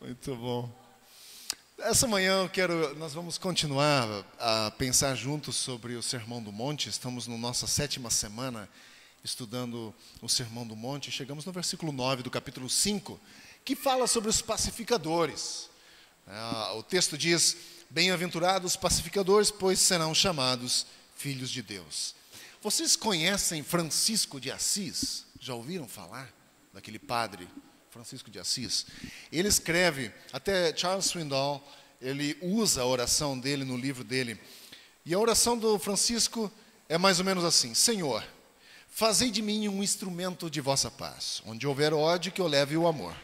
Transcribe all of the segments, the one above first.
Muito bom. Essa manhã nós vamos continuar a pensar juntos sobre o Sermão do Monte. Estamos na nossa 7ª semana estudando o Sermão do Monte. Chegamos no versículo 9 do capítulo 5, que fala sobre os pacificadores. O texto diz: bem-aventurados os pacificadores, pois serão chamados filhos de Deus. Vocês conhecem Francisco de Assis? Já ouviram falar daquele padre Francisco de Assis? Ele escreve, até Charles Swindoll, ele usa a oração dele no livro dele. E a oração do Francisco é mais ou menos assim: Senhor, fazei de mim um instrumento de vossa paz. Onde houver ódio, que eu leve o amor.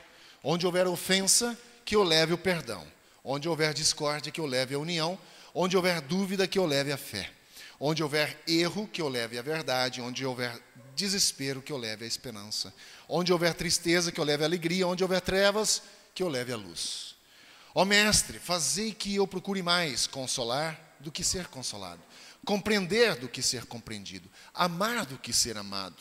Onde houver ofensa, que eu leve o perdão. Onde houver discórdia, que eu leve a união. Onde houver dúvida, que eu leve a fé. Onde houver erro, que eu leve a verdade. Onde houver desespero, que eu leve a esperança. Onde houver tristeza, que eu leve a alegria. Onde houver trevas, que eu leve a luz. Ó Mestre, fazei que eu procure mais consolar do que ser consolado, compreender do que ser compreendido, amar do que ser amado,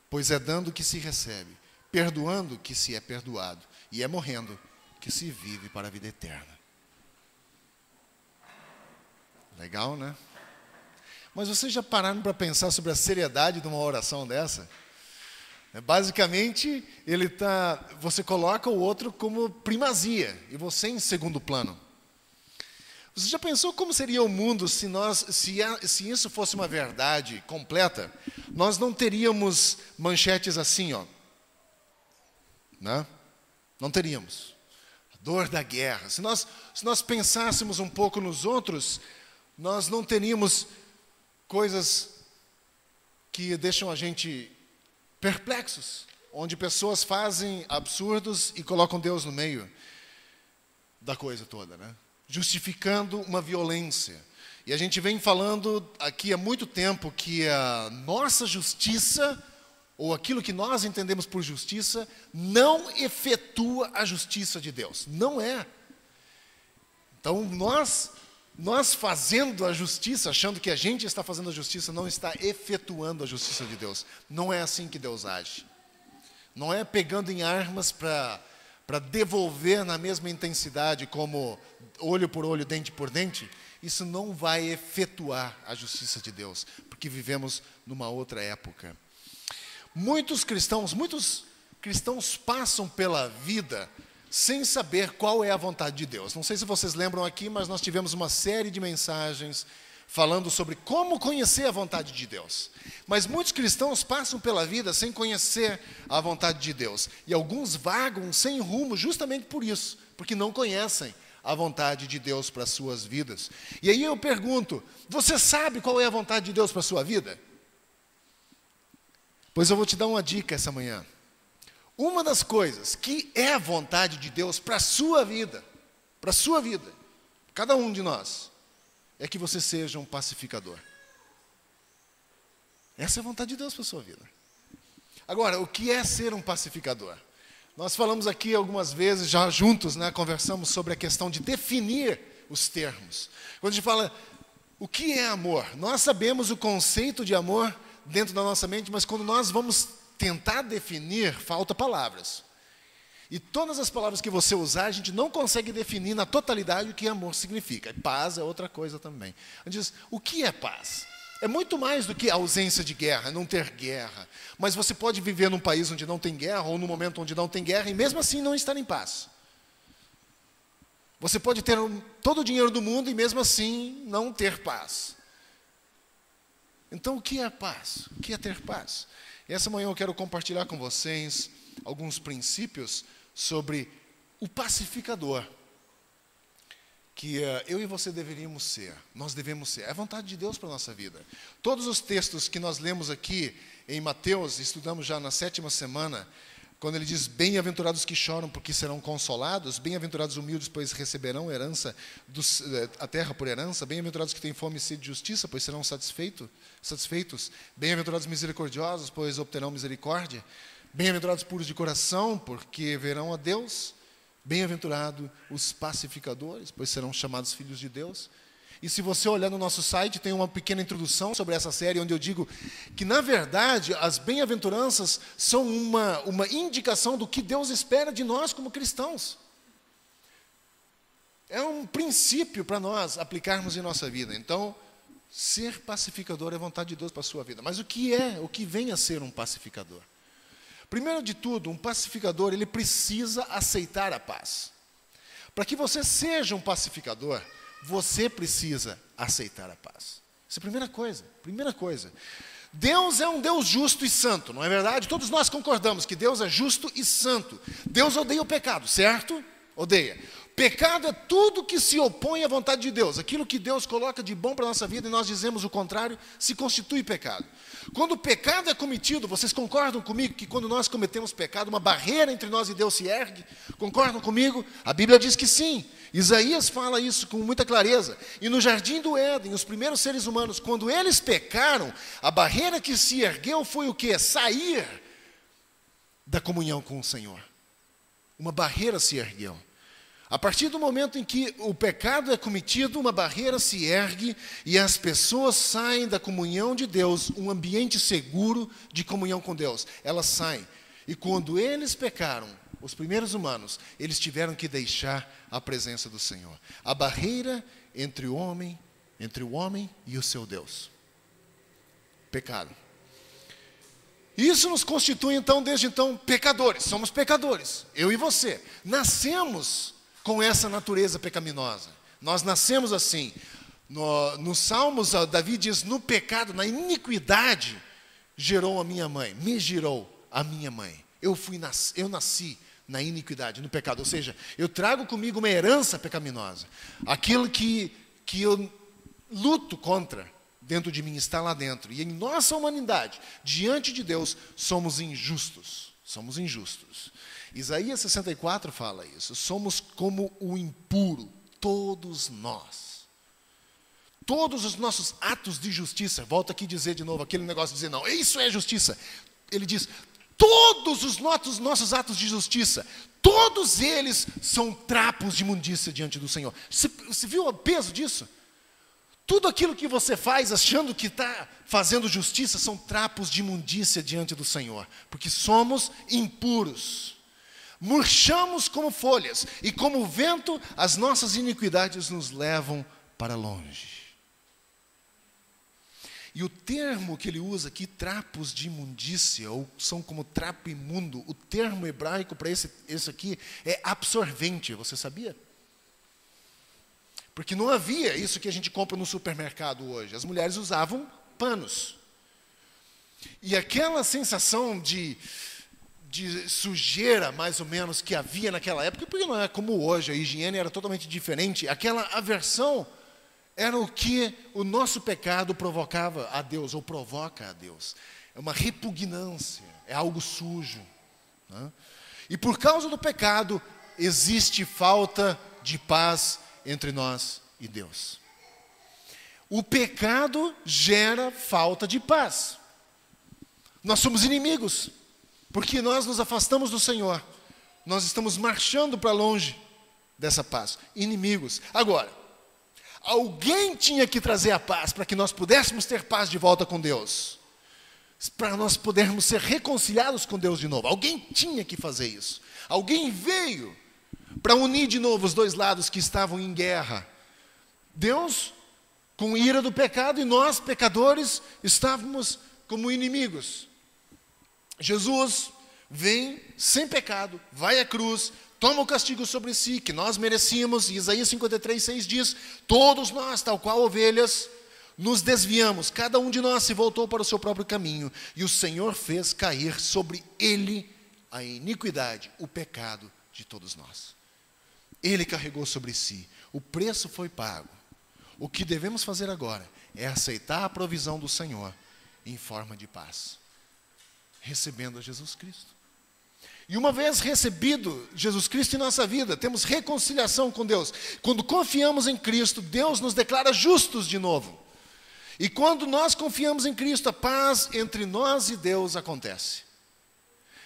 pois é dando que se recebe, perdoando que se é perdoado, e é morrendo que se vive para a vida eterna. Legal, né? Mas vocês já pararam para pensar sobre a seriedade de uma oração dessa? Basicamente, você coloca o outro como primazia e você em segundo plano. Você já pensou como seria o mundo se isso fosse uma verdade completa? Nós não teríamos manchetes assim, ó, né? Não teríamos. A dor da guerra. Se nós pensássemos um pouco nos outros, nós não teríamos coisas que deixam a gente perplexos, onde pessoas fazem absurdos e colocam Deus no meio da coisa toda, né? Justificando uma violência. E a gente vem falando aqui há muito tempo que a nossa justiça, ou aquilo que nós entendemos por justiça, não efetua a justiça de Deus. Não é. Então, nós fazendo a justiça, achando que a gente está fazendo a justiça, não está efetuando a justiça de Deus. Não é assim que Deus age. Não é pegando em armas para devolver na mesma intensidade, como olho por olho, dente por dente. Isso não vai efetuar a justiça de Deus, porque vivemos numa outra época. Muitos cristãos passam pela vida sem saber qual é a vontade de Deus. Não sei se vocês lembram aqui, mas nós tivemos uma série de mensagens falando sobre como conhecer a vontade de Deus. Mas muitos cristãos passam pela vida sem conhecer a vontade de Deus. E alguns vagam sem rumo justamente por isso, porque não conhecem a vontade de Deus para as suas vidas. E aí eu pergunto, você sabe qual é a vontade de Deus para a sua vida? Pois eu vou te dar uma dica essa manhã. Uma das coisas que é a vontade de Deus para a sua vida, cada um de nós, é que você seja um pacificador. Essa é a vontade de Deus para a sua vida. Agora, o que é ser um pacificador? Nós falamos aqui algumas vezes, já juntos, né, conversamos sobre a questão de definir os termos. Quando a gente fala, o que é amor? Nós sabemos o conceito de amor dentro da nossa mente, mas quando nós vamos tentar definir, falta palavras. E todas as palavras que você usar, a gente não consegue definir na totalidade o que amor significa. E paz é outra coisa também. A gente diz, o que é paz? É muito mais do que a ausência de guerra, não ter guerra. Mas você pode viver num país onde não tem guerra, ou num momento onde não tem guerra, e mesmo assim não estar em paz. Você pode ter todo o dinheiro do mundo e mesmo assim não ter paz. Então, o que é paz? O que é ter paz? E essa manhã eu quero compartilhar com vocês alguns princípios sobre o pacificador que eu e você deveríamos ser, nós devemos ser. É a vontade de Deus para a nossa vida. Todos os textos que nós lemos aqui em Mateus, estudamos já na 7ª semana, quando ele diz, bem-aventurados que choram porque serão consolados, bem-aventurados humildes, pois receberão a terra por herança, bem-aventurados que têm fome e sede de justiça, pois serão satisfeitos, bem-aventurados misericordiosos, pois obterão misericórdia, bem-aventurados puros de coração, porque verão a Deus, bem-aventurados os pacificadores, pois serão chamados filhos de Deus. E se você olhar no nosso site, tem uma pequena introdução sobre essa série, onde eu digo que, na verdade, as bem-aventuranças são uma indicação do que Deus espera de nós como cristãos. É um princípio para nós aplicarmos em nossa vida. Então, ser pacificador é vontade de Deus para a sua vida. Mas o que vem a ser um pacificador? Primeiro de tudo, um pacificador, ele precisa aceitar a paz. Para que você seja um pacificador, você precisa aceitar a paz. Essa é a primeira coisa. Primeira coisa. Deus é um Deus justo e santo, não é verdade? Todos nós concordamos que Deus é justo e santo. Deus odeia o pecado, certo? Odeia. Pecado é tudo que se opõe à vontade de Deus. Aquilo que Deus coloca de bom para a nossa vida e nós dizemos o contrário, se constitui pecado. Quando o pecado é cometido, vocês concordam comigo que quando nós cometemos pecado, uma barreira entre nós e Deus se ergue? Concordam comigo? A Bíblia diz que sim. Isaías fala isso com muita clareza. E no jardim do Éden, os primeiros seres humanos, quando eles pecaram, a barreira que se ergueu foi o quê? Sair da comunhão com o Senhor. Uma barreira se ergueu. A partir do momento em que o pecado é cometido, uma barreira se ergue e as pessoas saem da comunhão de Deus, um ambiente seguro de comunhão com Deus. Elas saem. E quando eles pecaram, os primeiros humanos, eles tiveram que deixar a presença do Senhor. A barreira entre o homem e o seu Deus. Pecado. Isso nos constitui, então, desde então, pecadores. Somos pecadores, eu e você. Nascemos com essa natureza pecaminosa. Nós nascemos assim. Nos Salmos, Davi diz, no pecado, na iniquidade, gerou a minha mãe. Me gerou a minha mãe. Eu nasci na iniquidade, no pecado. Ou seja, eu trago comigo uma herança pecaminosa. Aquilo que eu luto contra, dentro de mim, está lá dentro. E em nossa humanidade, diante de Deus, somos injustos. Somos injustos. Isaías 64 fala isso. Somos como o impuro, todos nós. Todos os nossos atos de justiça, volto aqui dizer de novo, aquele negócio de dizer, não, isso é justiça. Ele diz, todos os nossos atos de justiça, todos eles são trapos de imundícia diante do Senhor. Você viu o peso disso? Tudo aquilo que você faz achando que está fazendo justiça são trapos de imundícia diante do Senhor. Porque somos impuros. Murchamos como folhas, e como o vento, as nossas iniquidades nos levam para longe. E o termo que ele usa aqui, trapos de imundícia, ou são como trapo imundo, o termo hebraico para esse aqui é absorvente, você sabia? Porque não havia isso que a gente compra no supermercado hoje. As mulheres usavam panos. E aquela sensação de sujeira, mais ou menos, que havia naquela época, porque não é como hoje, a higiene era totalmente diferente, aquela aversão era o que o nosso pecado provocava a Deus, ou provoca a Deus. É uma repugnância, é algo sujo. Né? E por causa do pecado, existe falta de paz entre nós e Deus. O pecado gera falta de paz. Nós somos inimigos. Porque nós nos afastamos do Senhor. Nós estamos marchando para longe dessa paz. Inimigos. Agora, alguém tinha que trazer a paz para que nós pudéssemos ter paz de volta com Deus. Para nós podermos ser reconciliados com Deus de novo. Alguém tinha que fazer isso. Alguém veio para unir de novo os dois lados que estavam em guerra. Deus, com ira do pecado, e nós, pecadores, estávamos como inimigos. Jesus vem sem pecado, vai à cruz, toma o castigo sobre si, que nós merecíamos, e Isaías 53:6 diz, todos nós, tal qual ovelhas, nos desviamos, cada um de nós se voltou para o seu próprio caminho, e o Senhor fez cair sobre ele a iniquidade, o pecado de todos nós. Ele carregou sobre si, o preço foi pago. O que devemos fazer agora é aceitar a provisão do Senhor em forma de paz. Recebendo a Jesus Cristo. E uma vez recebido Jesus Cristo em nossa vida, temos reconciliação com Deus. Quando confiamos em Cristo, Deus nos declara justos de novo. E quando nós confiamos em Cristo, a paz entre nós e Deus acontece.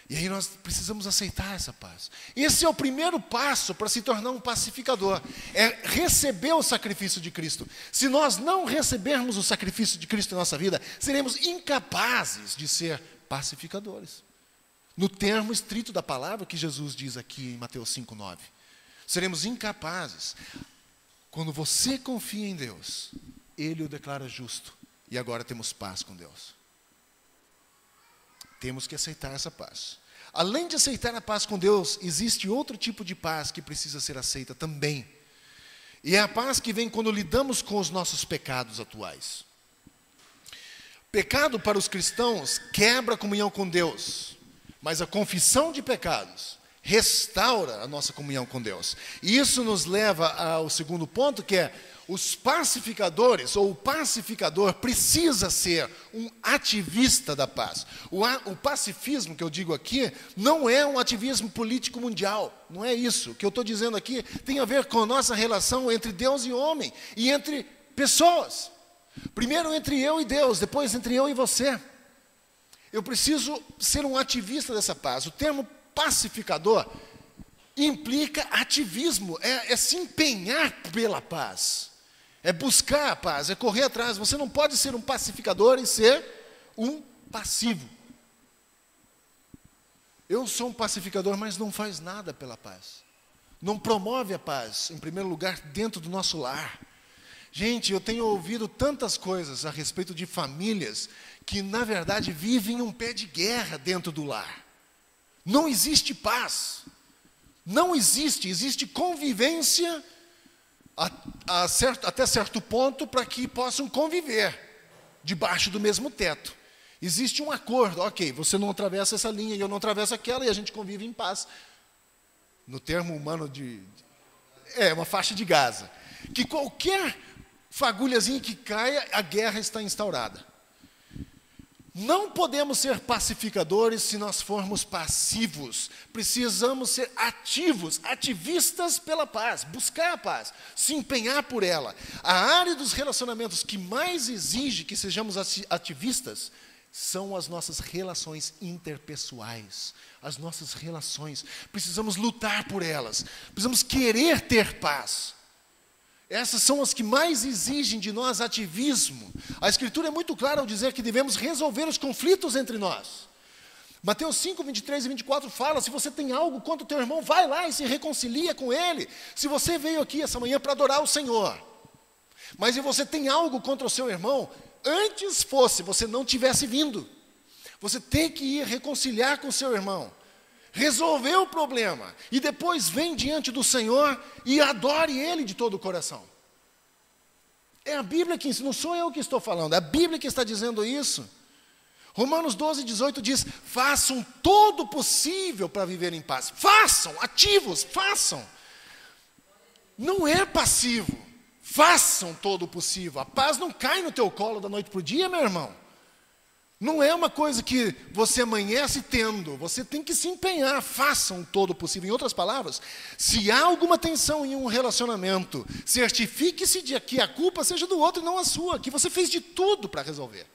E aí nós precisamos aceitar essa paz. Esse é o primeiro passo para se tornar um pacificador. É receber o sacrifício de Cristo. Se nós não recebermos o sacrifício de Cristo em nossa vida, seremos incapazes de ser pacificadores. No termo estrito da palavra que Jesus diz aqui em Mateus 5:9. Seremos incapazes. Quando você confia em Deus, Ele o declara justo. E agora temos paz com Deus. Temos que aceitar essa paz. Além de aceitar a paz com Deus, existe outro tipo de paz que precisa ser aceita também. E é a paz que vem quando lidamos com os nossos pecados atuais. Pecado para os cristãos quebra a comunhão com Deus, mas a confissão de pecados restaura a nossa comunhão com Deus. E isso nos leva ao segundo ponto, que é os pacificadores, ou o pacificador precisa ser um ativista da paz. O pacifismo que eu digo aqui não é um ativismo político mundial, não é isso. O que eu estou dizendo aqui tem a ver com a nossa relação entre Deus e homem, e entre pessoas. Primeiro entre eu e Deus, depois entre eu e você. Eu preciso ser um ativista dessa paz. O termo pacificador implica ativismo, é se empenhar pela paz, é buscar a paz, é correr atrás. Você não pode ser um pacificador e ser um passivo. Eu sou um pacificador, mas não faz nada pela paz. Não promove a paz, em primeiro lugar, dentro do nosso lar. Gente, eu tenho ouvido tantas coisas a respeito de famílias que, na verdade, vivem um pé de guerra dentro do lar. Não existe paz. Não existe convivência até certo ponto para que possam conviver debaixo do mesmo teto. Existe um acordo, ok, você não atravessa essa linha e eu não atravesso aquela e a gente convive em paz. No termo humano uma faixa de Gaza. Que qualquer fagulhazinha que caia, a guerra está instaurada. Não podemos ser pacificadores se nós formos passivos. Precisamos ser ativos, ativistas pela paz, buscar a paz, se empenhar por ela. A área dos relacionamentos que mais exige que sejamos ativistas são as nossas relações interpessoais, as nossas relações. Precisamos lutar por elas, precisamos querer ter paz. Essas são as que mais exigem de nós ativismo. A Escritura é muito clara ao dizer que devemos resolver os conflitos entre nós. Mateus 5, 23 e 24 fala, se você tem algo contra o teu irmão, vai lá e se reconcilia com ele. Se você veio aqui essa manhã para adorar o Senhor, mas se você tem algo contra o seu irmão, antes você não tivesse vindo. Você tem que ir reconciliar com o seu irmão. Resolver o problema, e depois vem diante do Senhor e adore Ele de todo o coração. É a Bíblia que ensina, não sou eu que estou falando, é a Bíblia que está dizendo isso. Romanos 12, 18 diz, façam todo o possível para viver em paz. Façam, ativos, façam. Não é passivo, façam todo o possível. A paz não cai no teu colo da noite para o dia, meu irmão. Não é uma coisa que você amanhece tendo, você tem que se empenhar, façam todo o possível. Em outras palavras, se há alguma tensão em um relacionamento, certifique-se de que a culpa seja do outro e não a sua, que você fez de tudo para resolver.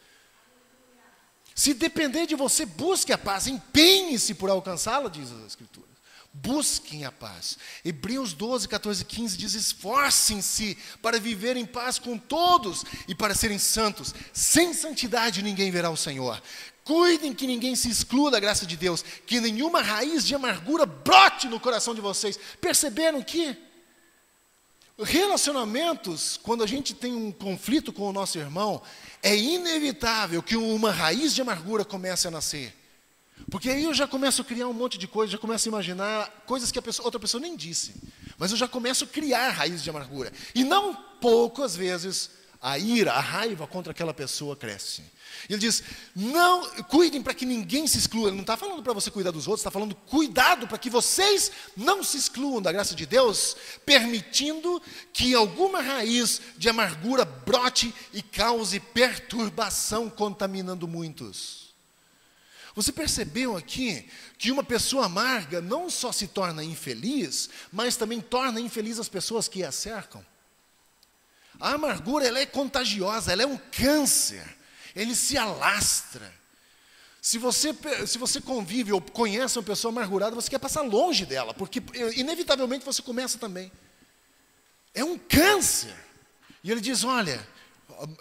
Se depender de você, busque a paz, empenhe-se por alcançá-la, diz a Escritura. Busquem a paz. Hebreus 12, 14 e 15 diz, esforcem-se para viver em paz com todos e para serem santos. Sem santidade ninguém verá o Senhor. Cuidem que ninguém se exclua da graça de Deus, que nenhuma raiz de amargura brote no coração de vocês. Perceberam que relacionamentos, quando a gente tem um conflito com o nosso irmão, é inevitável que uma raiz de amargura comece a nascer. Porque aí eu já começo a criar um monte de coisas, já começo a imaginar coisas que outra pessoa nem disse. Mas eu já começo a criar raiz de amargura. E não poucas vezes a ira, a raiva contra aquela pessoa cresce. E ele diz, não, cuidem para que ninguém se exclua. Ele não está falando para você cuidar dos outros, está falando cuidado para que vocês não se excluam da graça de Deus, permitindo que alguma raiz de amargura brote e cause perturbação, contaminando muitos. Você percebeu aqui que uma pessoa amarga não só se torna infeliz, mas também torna infeliz as pessoas que a cercam? A amargura, ela é contagiosa, ela é um câncer, ele se alastra. Se você convive ou conhece uma pessoa amargurada, você quer passar longe dela, porque inevitavelmente você começa também. É um câncer. E ele diz, olha,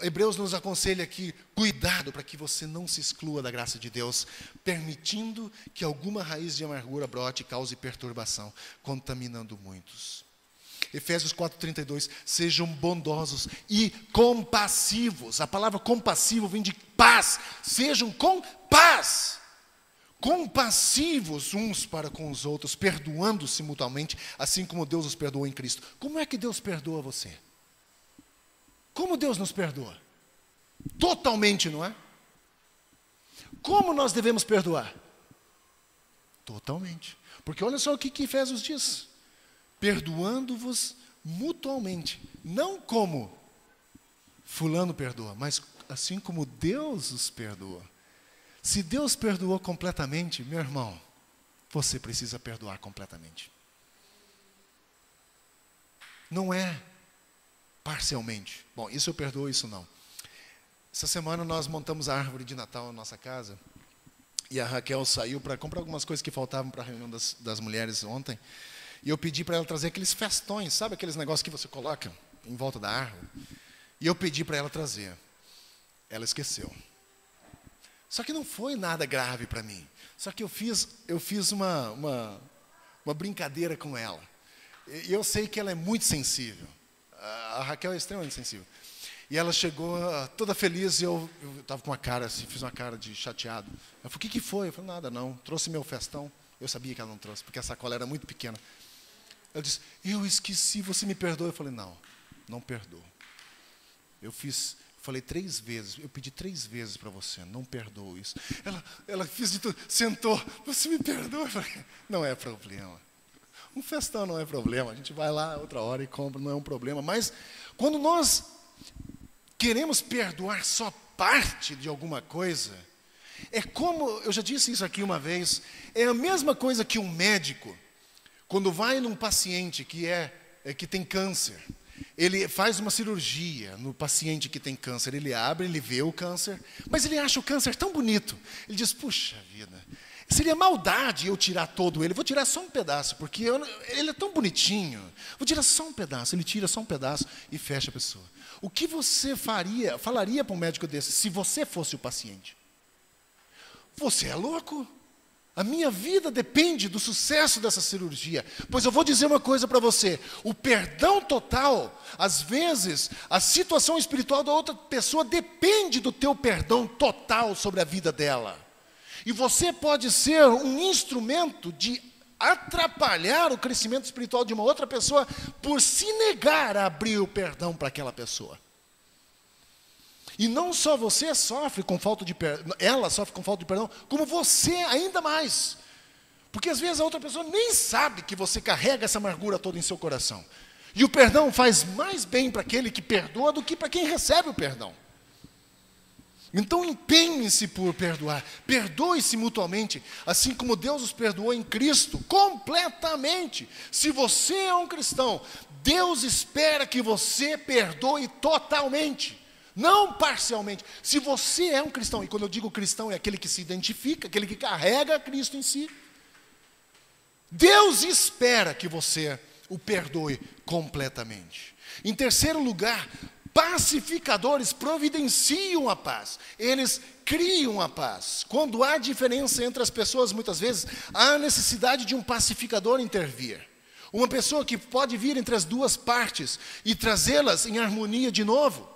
Hebreus nos aconselha aqui, cuidado para que você não se exclua da graça de Deus, permitindo que alguma raiz de amargura brote e cause perturbação, contaminando muitos. Efésios 4:32, sejam bondosos e compassivos. A palavra compassivo vem de paz. Sejam com paz. Compassivos uns para com os outros, perdoando-se mutuamente, assim como Deus os perdoou em Cristo. Como é que Deus perdoa você? Como Deus nos perdoa? Totalmente, não é? Como nós devemos perdoar? Totalmente. Porque olha só o que Efésios diz. Perdoando-vos mutuamente. Não como fulano perdoa, mas assim como Deus os perdoa. Se Deus perdoou completamente, meu irmão, você precisa perdoar completamente. Não é parcialmente. Bom, isso eu perdoo, isso não. Essa semana nós montamos a árvore de Natal na nossa casa. E a Raquel saiu para comprar algumas coisas que faltavam para a reunião das mulheres ontem. E eu pedi para ela trazer aqueles festões, sabe aqueles negócios que você coloca em volta da árvore? E eu pedi para ela trazer. Ela esqueceu. Só que não foi nada grave para mim. Só que eu fiz uma brincadeira com ela. E eu sei que ela é muito sensível. A Raquel é extremamente sensível. E ela chegou toda feliz e eu estava com uma cara assim, fiz uma cara de chateado. Ela falou, o que foi? Eu falei, nada não, trouxe meu festão. Eu sabia que ela não trouxe, porque a sacola era muito pequena. Ela disse, eu esqueci, você me perdoa? Eu falei, não perdoo. Falei 3 vezes, eu pedi 3 vezes para você, não perdoo isso. Ela fez de tudo, sentou, você me perdoa? Eu falei, não é problema. Um festão não é problema, a gente vai lá outra hora e compra, não é um problema. Mas quando nós queremos perdoar só parte de alguma coisa, é como, eu já disse isso aqui uma vez, é a mesma coisa que um médico, quando vai num paciente que tem câncer, ele faz uma cirurgia no paciente que tem câncer, ele abre, ele vê o câncer, mas ele acha o câncer tão bonito, ele diz, puxa vida, seria maldade eu tirar todo ele, vou tirar só um pedaço, porque ele é tão bonitinho, vou tirar só um pedaço, ele tira só um pedaço e fecha a pessoa. O que você falaria para um médico desse, se você fosse o paciente? Você é louco? A minha vida depende do sucesso dessa cirurgia. Pois eu vou dizer uma coisa para você. O perdão total, às vezes, a situação espiritual da outra pessoa depende do teu perdão total sobre a vida dela. E você pode ser um instrumento de atrapalhar o crescimento espiritual de uma outra pessoa por se negar a abrir o perdão para aquela pessoa. E não só você sofre com falta de perdão, ela sofre com falta de perdão, como você ainda mais. Porque às vezes a outra pessoa nem sabe que você carrega essa amargura toda em seu coração. E o perdão faz mais bem para aquele que perdoa do que para quem recebe o perdão. Então empenhe-se por perdoar, perdoe-se mutuamente, assim como Deus os perdoou em Cristo, completamente. Se você é um cristão, Deus espera que você perdoe totalmente. Não parcialmente. Se você é um cristão, e quando eu digo cristão é aquele que se identifica, aquele que carrega Cristo em si, Deus espera que você o perdoe completamente. Em terceiro lugar, pacificadores providenciam a paz. Eles criam a paz. Quando há diferença entre as pessoas, muitas vezes, há necessidade de um pacificador intervir. Uma pessoa que pode vir entre as duas partes e trazê-las em harmonia de novo.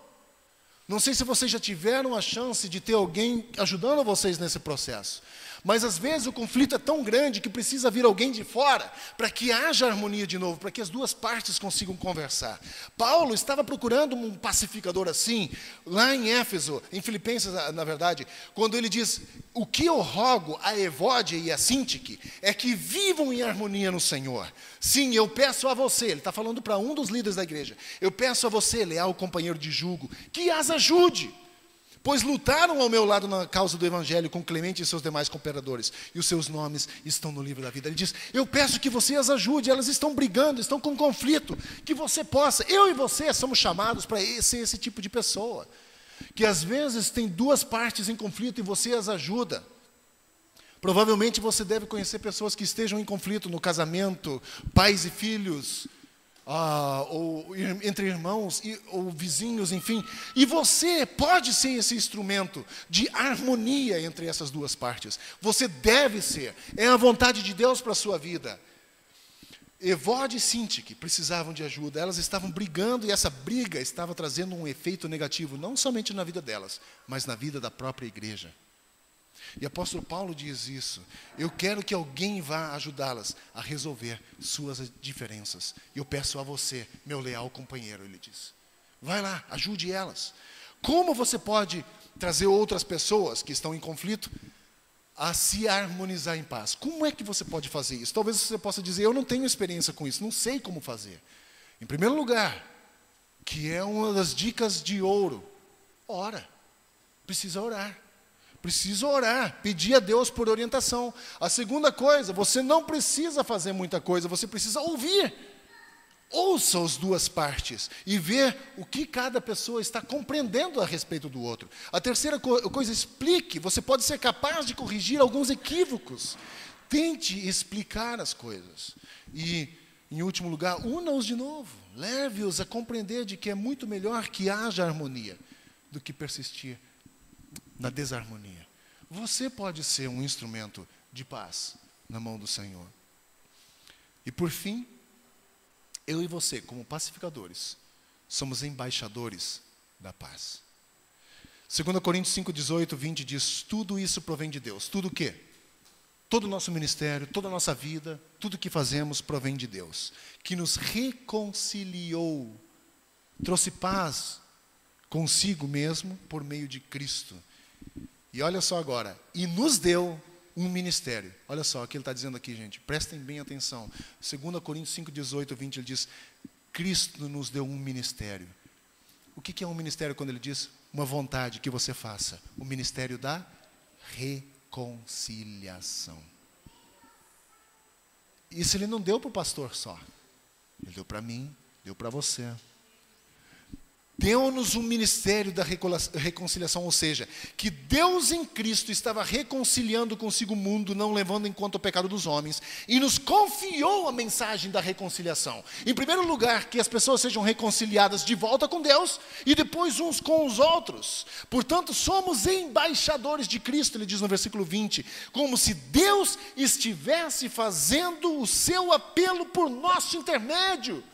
Não sei se vocês já tiveram a chance de ter alguém ajudando vocês nesse processo. Mas às vezes o conflito é tão grande que precisa vir alguém de fora para que haja harmonia de novo, para que as duas partes consigam conversar. Paulo estava procurando um pacificador assim, lá em Éfeso, em Filipenses, na verdade, quando ele diz, o que eu rogo a Evódia e a Sintique é que vivam em harmonia no Senhor. Sim, eu peço a você, ele está falando para um dos líderes da igreja, eu peço a você, leal companheiro de jugo, que as ajude. Pois lutaram ao meu lado na causa do Evangelho com Clemente e seus demais cooperadores, e os seus nomes estão no livro da vida. Ele diz, eu peço que você as ajude, elas estão brigando, estão com conflito, que você possa, eu e você somos chamados para ser esse tipo de pessoa, que às vezes tem duas partes em conflito e você as ajuda. Provavelmente você deve conhecer pessoas que estejam em conflito no casamento, pais e filhos, ou entre irmãos, ou vizinhos, enfim. E você pode ser esse instrumento de harmonia entre essas duas partes. Você deve ser. É a vontade de Deus para a sua vida. Evode e Sintique precisavam de ajuda, elas estavam brigando e essa briga estava trazendo um efeito negativo, não somente na vida delas, mas na vida da própria igreja. E o apóstolo Paulo diz isso: eu quero que alguém vá ajudá-las a resolver suas diferenças. E eu peço a você, meu leal companheiro, ele diz, vai lá, ajude elas. Como você pode trazer outras pessoas que estão em conflito a se harmonizar em paz? Como é que você pode fazer isso? Talvez você possa dizer, eu não tenho experiência com isso, não sei como fazer. Em primeiro lugar, que é uma das dicas de ouro, ora. Precisa orar. Precisa orar, pedir a Deus por orientação. A segunda coisa, você não precisa fazer muita coisa, você precisa ouvir. Ouça as duas partes e ver o que cada pessoa está compreendendo a respeito do outro. A terceira coisa, explique. Você pode ser capaz de corrigir alguns equívocos. Tente explicar as coisas. E, em último lugar, una-os de novo. Leve-os a compreender de que é muito melhor que haja harmonia do que persistir na desarmonia. Você pode ser um instrumento de paz na mão do Senhor. E por fim, eu e você, como pacificadores, somos embaixadores da paz. 2 Coríntios 5, 18, 20 diz, tudo isso provém de Deus. Tudo o quê? Todo o nosso ministério, toda a nossa vida, tudo que fazemos provém de Deus, que nos reconciliou, trouxe paz consigo mesmo por meio de Cristo. E olha só agora, e nos deu um ministério. Olha só o que ele está dizendo aqui, gente. Prestem bem atenção. 2 Coríntios 5, 18, 20, ele diz, Cristo nos deu um ministério. O que é um ministério quando ele diz uma vontade que você faça? O ministério da reconciliação. Isso ele não deu para o pastor só. Ele deu para mim, deu para você. Deu-nos um ministério da reconciliação, ou seja, que Deus em Cristo estava reconciliando consigo o mundo, não levando em conta o pecado dos homens, e nos confiou a mensagem da reconciliação. Em primeiro lugar, que as pessoas sejam reconciliadas de volta com Deus, e depois uns com os outros. Portanto, somos embaixadores de Cristo, ele diz no versículo 20, como se Deus estivesse fazendo o seu apelo por nosso intermédio.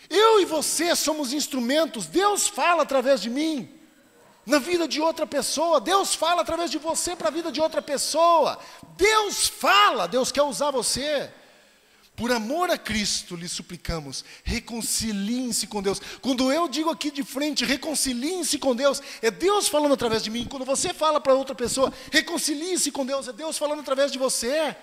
Eu e você somos instrumentos, Deus fala através de mim, na vida de outra pessoa, Deus fala através de você para a vida de outra pessoa, Deus fala, Deus quer usar você. Por amor a Cristo, lhe suplicamos, reconciliem-se com Deus. Quando eu digo aqui de frente, reconciliem-se com Deus, é Deus falando através de mim. Quando você fala para outra pessoa, reconcilie-se com Deus, é Deus falando através de você.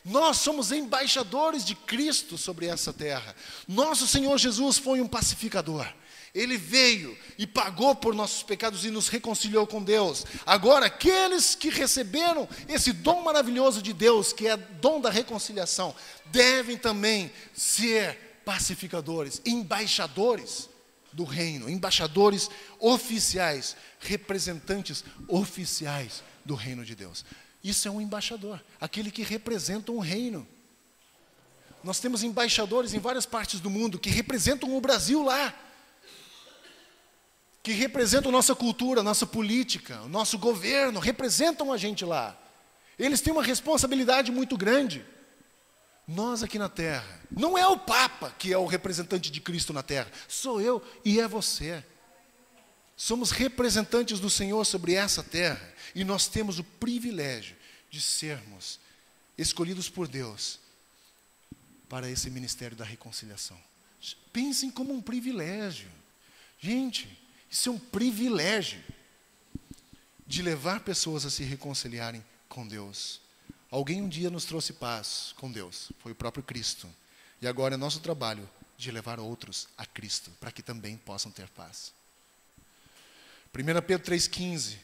Nós somos embaixadores de Cristo sobre essa terra. Nosso Senhor Jesus foi um pacificador. Ele veio e pagou por nossos pecados e nos reconciliou com Deus. Agora, aqueles que receberam esse dom maravilhoso de Deus, que é dom da reconciliação, devem também ser pacificadores, embaixadores do reino, embaixadores oficiais, representantes oficiais do reino de Deus. Isso é um embaixador, aquele que representa um reino. Nós temos embaixadores em várias partes do mundo que representam o Brasil lá, que representam nossa cultura, nossa política, o nosso governo, representam a gente lá. Eles têm uma responsabilidade muito grande. Nós aqui na terra, não é o Papa que é o representante de Cristo na terra, sou eu e é você. Somos representantes do Senhor sobre essa terra e nós temos o privilégio de sermos escolhidos por Deus para esse ministério da reconciliação. Pensem como um privilégio. Gente, isso é um privilégio de levar pessoas a se reconciliarem com Deus. Alguém um dia nos trouxe paz com Deus, foi o próprio Cristo. E agora é nosso trabalho de levar outros a Cristo, para que também possam ter paz. 1 Pedro 3,15,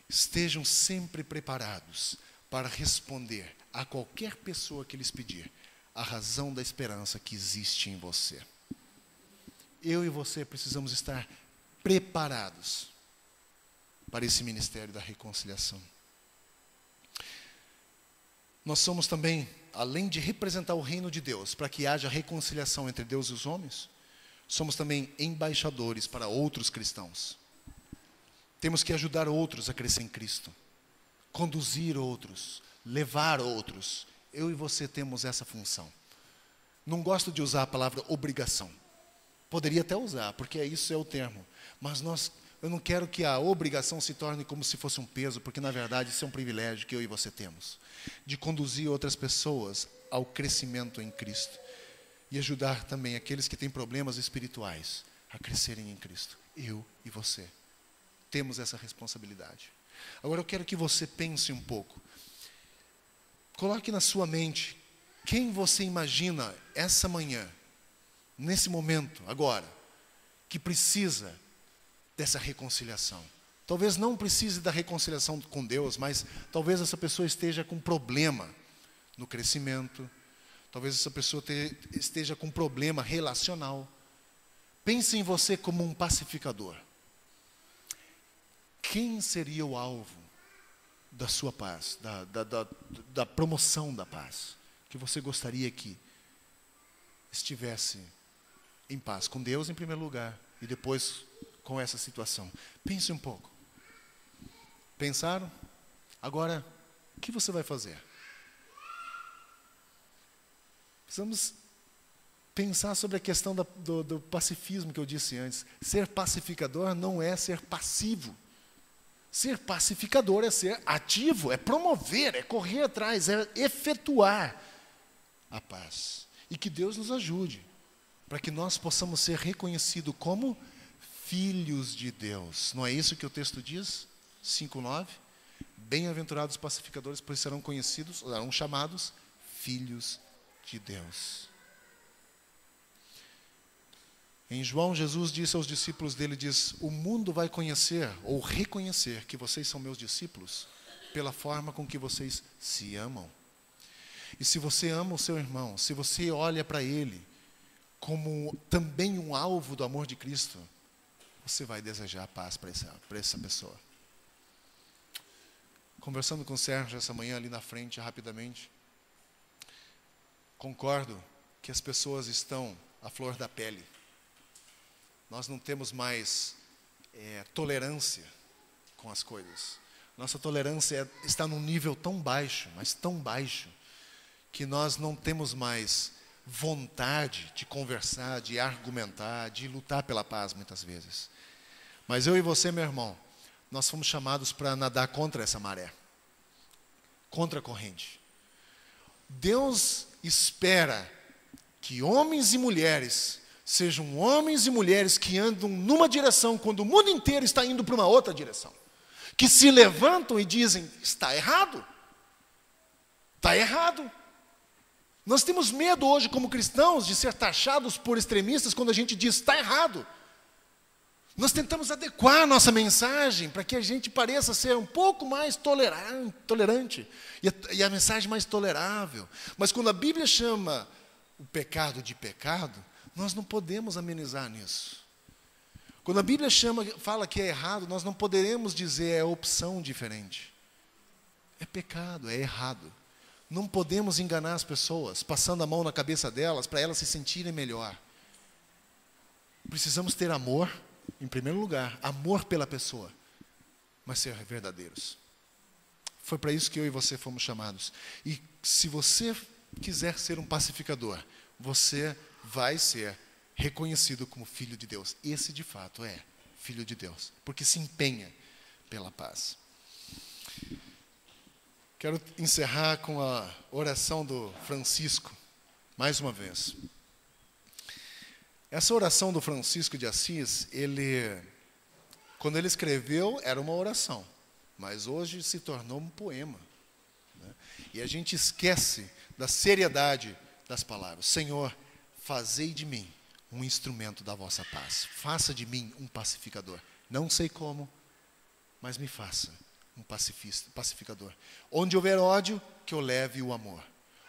estejam sempre preparados para responder a qualquer pessoa que lhes pedir a razão da esperança que existe em você. Eu e você precisamos estar preparados para esse ministério da reconciliação. Nós somos também, além de representar o reino de Deus, para que haja reconciliação entre Deus e os homens, somos também embaixadores para outros cristãos. Temos que ajudar outros a crescer em Cristo, conduzir outros, levar outros. Eu e você temos essa função. Não gosto de usar a palavra obrigação. Poderia até usar, porque isso é o termo. Mas eu não quero que a obrigação se torne como se fosse um peso, porque na verdade isso é um privilégio que eu e você temos, de conduzir outras pessoas ao crescimento em Cristo e ajudar também aqueles que têm problemas espirituais a crescerem em Cristo. Eu e você temos essa responsabilidade. Agora eu quero que você pense um pouco. Coloque na sua mente quem você imagina essa manhã, nesse momento, agora, que precisa dessa reconciliação. Talvez não precise da reconciliação com Deus, mas talvez essa pessoa esteja com problema no crescimento, talvez essa pessoa esteja com problema relacional. Pense em você como um pacificador. Quem seria o alvo da sua paz, da promoção da paz, que você gostaria que estivesse em paz com Deus em primeiro lugar e depois com essa situação? Pense um pouco. Pensaram? Agora, o que você vai fazer? Precisamos pensar sobre a questão do pacifismo que eu disse antes. Ser pacificador não é ser passivo. Ser pacificador é ser ativo, é promover, é correr atrás, é efetuar a paz. E que Deus nos ajude, para que nós possamos ser reconhecidos como filhos de Deus. Não é isso que o texto diz? 5:9. Bem-aventurados os pacificadores, pois serão conhecidos, serão chamados filhos de Deus. Em João, Jesus disse aos discípulos dele, diz: o mundo vai conhecer ou reconhecer que vocês são meus discípulos pela forma com que vocês se amam. E se você ama o seu irmão, se você olha para ele como também um alvo do amor de Cristo, você vai desejar paz para essa pessoa. Conversando com o Sérgio essa manhã ali na frente, rapidamente, concordo que as pessoas estão à flor da pele. Nós não temos mais tolerância com as coisas. Nossa tolerância está num nível tão baixo, mas tão baixo, que nós não temos mais vontade de conversar, de argumentar, de lutar pela paz muitas vezes. Mas eu e você, meu irmão, nós fomos chamados para nadar contra essa maré, contra a corrente. Deus espera que homens e mulheres sejam homens e mulheres que andam numa direção quando o mundo inteiro está indo para uma outra direção. Que se levantam e dizem: está errado. Está errado. Nós temos medo hoje como cristãos de ser taxados por extremistas quando a gente diz: está errado. Nós tentamos adequar a nossa mensagem para que a gente pareça ser um pouco mais tolerante e a mensagem mais tolerável. Mas quando a Bíblia chama o pecado de pecado, nós não podemos amenizar nisso. Quando a Bíblia fala que é errado, nós não poderemos dizer é opção diferente. É pecado, é errado. Não podemos enganar as pessoas, passando a mão na cabeça delas, para elas se sentirem melhor. Precisamos ter amor, em primeiro lugar, amor pela pessoa, mas ser verdadeiros. Foi para isso que eu e você fomos chamados. E se você quiser ser um pacificador, você vai ser reconhecido como filho de Deus. Esse, de fato, é filho de Deus, porque se empenha pela paz. Quero encerrar com a oração do Francisco, mais uma vez. Essa oração do Francisco de Assis, quando ele escreveu, era uma oração, mas hoje se tornou um poema, né? E a gente esquece da seriedade das palavras. Senhor, fazei de mim um instrumento da vossa paz. Faça de mim um pacificador. Não sei como, mas me faça um pacificador. Onde houver ódio, que eu leve o amor.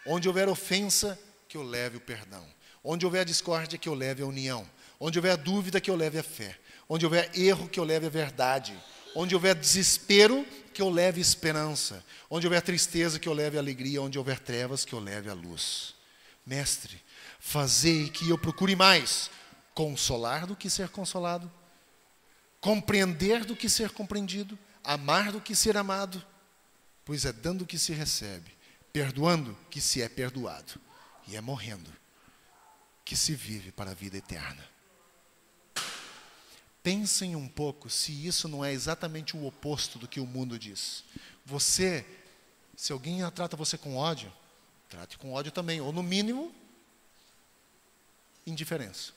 Onde houver ofensa, que eu leve o perdão. Onde houver discórdia, que eu leve a união. Onde houver dúvida, que eu leve a fé. Onde houver erro, que eu leve a verdade. Onde houver desespero, que eu leve esperança. Onde houver tristeza, que eu leve a alegria. Onde houver trevas, que eu leve a luz. Mestre, fazei que eu procure mais consolar do que ser consolado, compreender do que ser compreendido, amar do que ser amado, pois é dando que se recebe, perdoando que se é perdoado, e é morrendo que se vive para a vida eterna. Pensem um pouco se isso não é exatamente o oposto do que o mundo diz. Se alguém trata você com ódio, trate com ódio também, ou no mínimo, indiferença.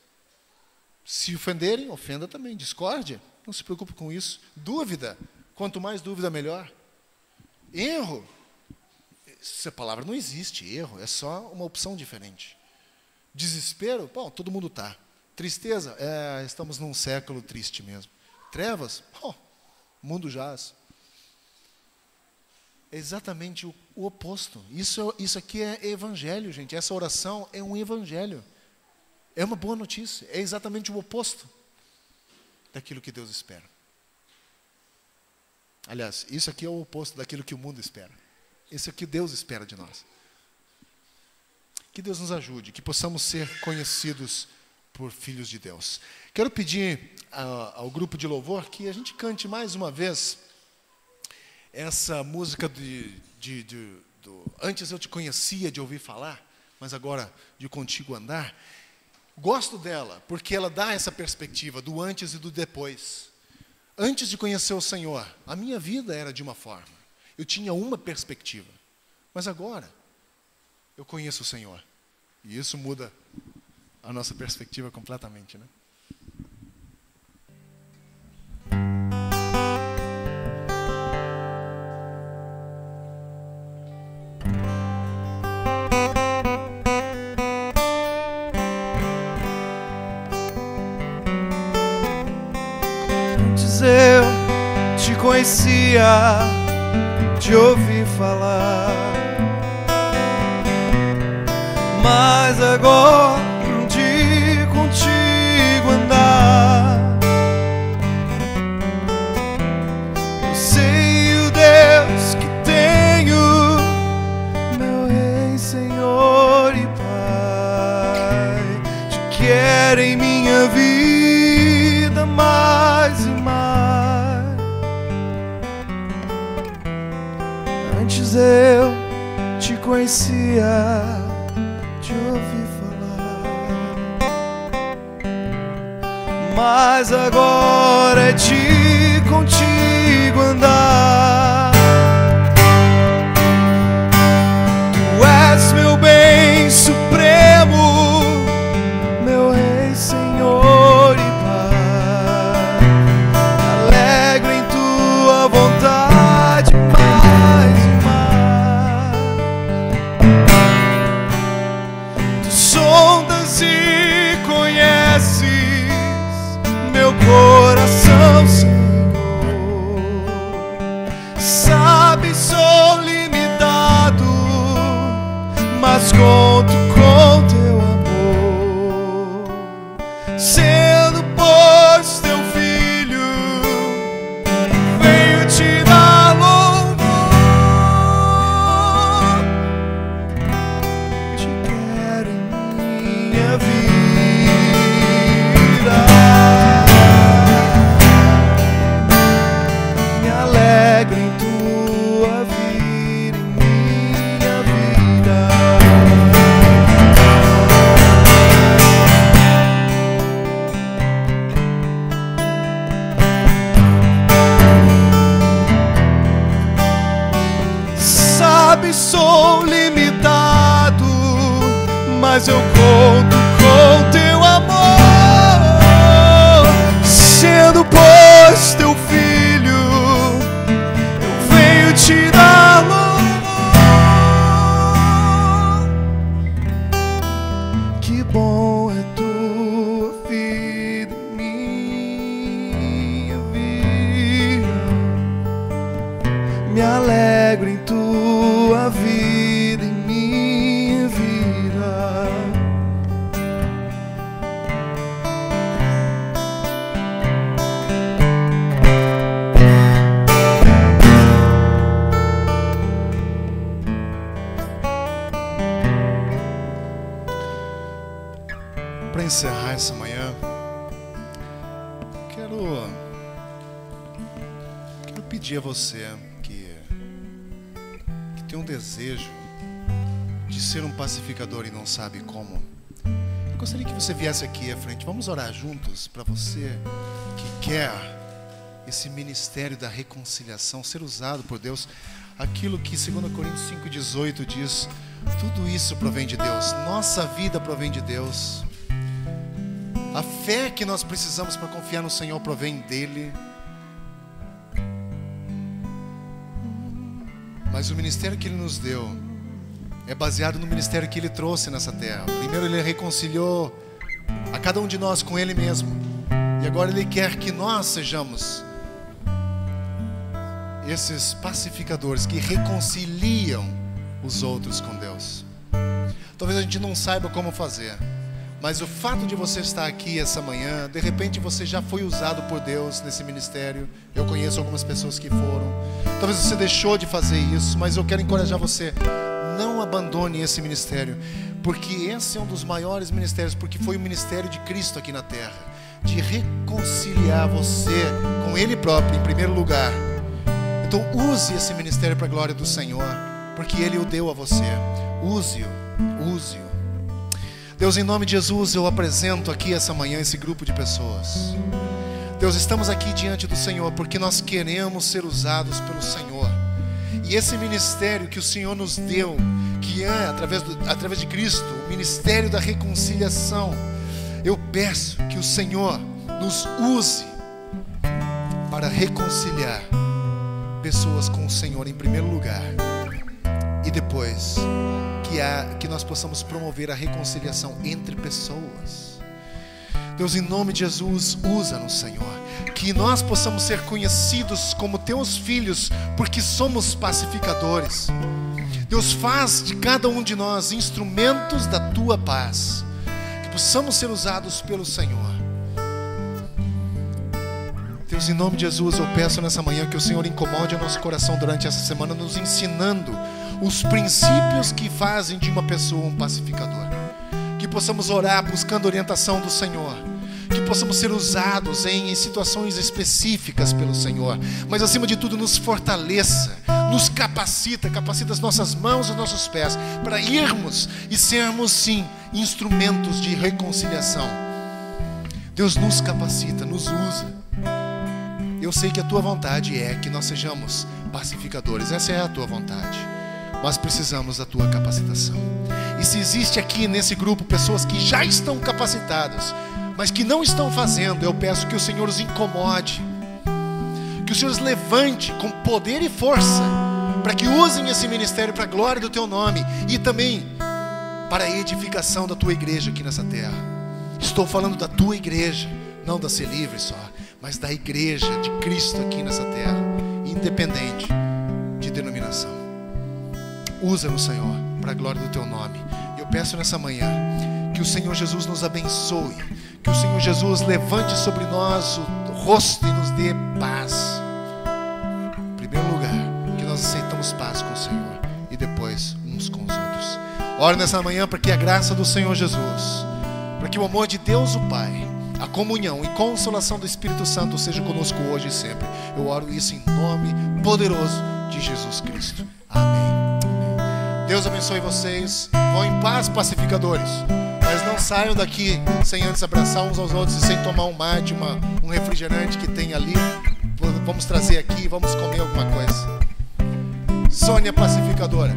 Se ofenderem, ofenda também. Discórdia, não se preocupe com isso. Dúvida, quanto mais dúvida, melhor. Erro, essa palavra não existe, erro, é só uma opção diferente. Desespero, bom, todo mundo está. Tristeza, estamos num século triste mesmo. Trevas, o mundo jaz. É exatamente o oposto. Isso aqui é evangelho, gente. Essa oração é um evangelho. É uma boa notícia. É exatamente o oposto daquilo que Deus espera. Aliás, isso aqui é o oposto daquilo que o mundo espera. Isso é o que Deus espera de nós. Que Deus nos ajude, que possamos ser conhecidos por filhos de Deus. Quero pedir ao grupo de louvor que a gente cante mais uma vez essa música do Antes eu te conhecia de ouvir falar, mas agora de contigo andar. Gosto dela, porque ela dá essa perspectiva do antes e do depois. Antes de conhecer o Senhor, a minha vida era de uma forma. Eu tinha uma perspectiva. Mas agora, eu conheço o Senhor. E isso muda a nossa perspectiva completamente, né? Antes eu te conhecia de ouvir falar, mas agora de contigo andar, eu sei o Deus que tenho, meu Rei, Senhor e Pai, te quero em minha vida mais e mais. Antes eu te conhecia de ouvir falar, mas agora é de contigo andar. Tu és meu bem supremo, meu Rei, Senhor e Pai, alegre em tua vontade mais e mais. Tu sondas e conheces meu coração, Senhor. Sabe, sou limitado, mas conto com teu amor. Sendo, pois, teu filho, venho te dar louvor. Te quero em minha vida, me alegro em tua vida, em minha vida. Sabe, sou limitado, mas eu conto com teu amor. Sendo, pois, teu filho, eu venho te dar louvor. Que bom é tua vida em minha vida, me alegro em tua vida, em minha vida. Para encerrar essa manhã, quero pedir a você que tem um desejo de ser um pacificador e não sabe como. gostaria que você viesse aqui à frente. Vamos orar juntos para você que quer esse ministério da reconciliação ser usado por Deus. Aquilo que 2 Coríntios 5,18 diz, tudo isso provém de Deus. Nossa vida provém de Deus. A fé que nós precisamos para confiar no Senhor provém dEle. Mas o ministério que Ele nos deu é baseado no ministério que Ele trouxe nessa terra. Primeiro Ele reconciliou a cada um de nós com Ele mesmo. E agora Ele quer que nós sejamos esses pacificadores que reconciliam os outros com Deus. Talvez a gente não saiba como fazer, mas o fato de você estar aqui essa manhã, de repente você já foi usado por Deus nesse ministério. Eu conheço algumas pessoas que foram. Talvez você deixou de fazer isso, mas eu quero encorajar você, não abandone esse ministério, porque esse é um dos maiores ministérios, porque foi o ministério de Cristo aqui na terra, de reconciliar você com Ele próprio em primeiro lugar. Então use esse ministério para a glória do Senhor, porque Ele o deu a você. Use-o, use-o. Deus, em nome de Jesus, eu apresento aqui essa manhã esse grupo de pessoas. Deus, estamos aqui diante do Senhor porque nós queremos ser usados pelo Senhor. E esse ministério que o Senhor nos deu, que é através de Cristo, o ministério da reconciliação, eu peço que o Senhor nos use para reconciliar pessoas com o Senhor em primeiro lugar, e depois que nós possamos promover a reconciliação entre pessoas. Deus, em nome de Jesus, usa-nos, Senhor, que nós possamos ser conhecidos como teus filhos, porque somos pacificadores. Deus, faz de cada um de nós instrumentos da tua paz, que possamos ser usados pelo Senhor. Deus, em nome de Jesus, eu peço nessa manhã que o Senhor incomode o nosso coração durante essa semana, nos ensinando os princípios que fazem de uma pessoa um pacificador. Que possamos orar buscando orientação do Senhor, que possamos ser usados em situações específicas pelo Senhor, mas acima de tudo nos fortaleça, nos capacita as nossas mãos e os nossos pés para irmos e sermos sim instrumentos de reconciliação. Deus, nos capacita, nos usa. Eu sei que a tua vontade é que nós sejamos pacificadores, essa é a tua vontade, mas precisamos da tua capacitação. E se existe aqui nesse grupo pessoas que já estão capacitadas, mas que não estão fazendo, eu peço que o Senhor os incomode, que o Senhor os levante com poder e força, para que usem esse ministério para a glória do teu nome e também para a edificação da tua igreja aqui nessa terra. Estou falando da tua igreja, não da Ser Livre só, mas da igreja de Cristo aqui nessa terra, independente de denominação. Usa-nos, Senhor, para a glória do teu nome. Eu peço nessa manhã que o Senhor Jesus nos abençoe, que o Senhor Jesus levante sobre nós o rosto e nos dê paz. Em primeiro lugar, que nós aceitamos paz com o Senhor e depois uns com os outros. Oro nessa manhã para que a graça do Senhor Jesus, para que o amor de Deus o Pai, a comunhão e consolação do Espírito Santo seja conosco hoje e sempre. Eu oro isso em nome poderoso de Jesus Cristo. Amém. Deus abençoe vocês. Vão em paz, pacificadores. Mas não saiam daqui sem antes abraçar uns aos outros e sem tomar um mate, um refrigerante que tem ali. Vamos trazer aqui, vamos comer alguma coisa. Sônia pacificadora.